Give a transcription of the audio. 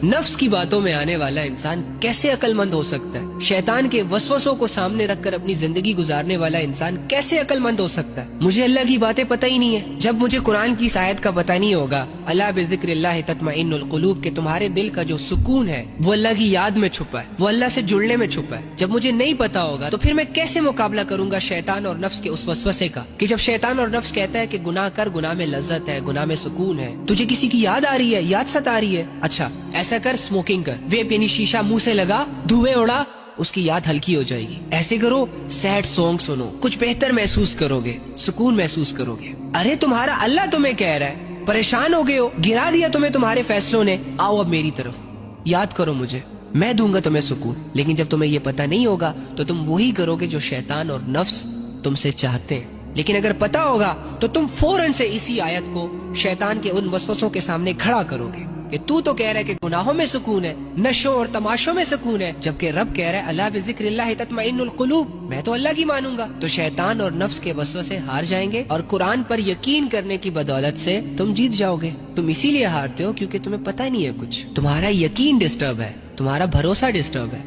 नफ्स की बातों में आने वाला इंसान कैसे अक्लमंद हो सकता है? शैतान के वसवसों को सामने रखकर अपनी जिंदगी गुजारने वाला इंसान कैसे अक्लमंद हो सकता है? मुझे अल्लाह की बातें पता ही नहीं है। जब मुझे कुरान की इस आयत का पता नहीं होगा, अला बिज़िक्रिल्लाहि तत्मइन्नुल कुलूब, के तुम्हारे दिल का जो सुकून है वो अल्लाह की याद में छुपा है, वो अल्लाह से जुड़ने में छुपा है। जब मुझे नहीं पता होगा तो फिर मैं कैसे मुकाबला करूंगा शैतान और नफ्स के उस वसवसे का, कि जब शैतान और नफ्स कहता है कि गुनाह कर, गुनाह में लज्जत है, गुनाह में सुकून है, तुझे किसी की याद आ रही है, याद सता रही है, अच्छा ऐसा कर, स्मोकिंग कर, वेप यानी शीशा मुंह से लगा, धुएं उड़ा, उसकी याद हल्की हो जाएगी। ऐसे करो, सैड सॉन्ग सुनो, कुछ बेहतर महसूस करोगे, सुकून महसूस करोगे। अरे तुम्हारा अल्लाह तुम्हें कह रहा है, परेशान हो गए हो, गिरा दिया तुम्हें तुम्हारे फैसलों ने, आओ अब मेरी तरफ, याद करो मुझे, मैं दूंगा तुम्हें सुकून। लेकिन जब तुम्हें ये पता नहीं होगा तो तुम वही करोगे जो शैतान और नफ्स तुमसे चाहते हैं। लेकिन अगर पता होगा तो तुम फौरन से इसी आयत को शैतान के उन वसवसों के सामने खड़ा करोगे कि तू तो कह रहा है कि गुनाहों में सुकून है, नशों और तमाशों में सुकून है, जबकि रब कह रहा है अला बिज़िक्रिल्लाहि तत्मइन्नुल कुलूब, मैं तो अल्लाह की मानूंगा। तो शैतान और नफ्स के वसवसे हार जाएंगे और कुरान पर यकीन करने की बदौलत से तुम जीत जाओगे। तुम इसीलिए हारते हो क्योंकि तुम्हें पता नहीं है कुछ, तुम्हारा यकीन डिस्टर्ब है, तुम्हारा भरोसा डिस्टर्ब है।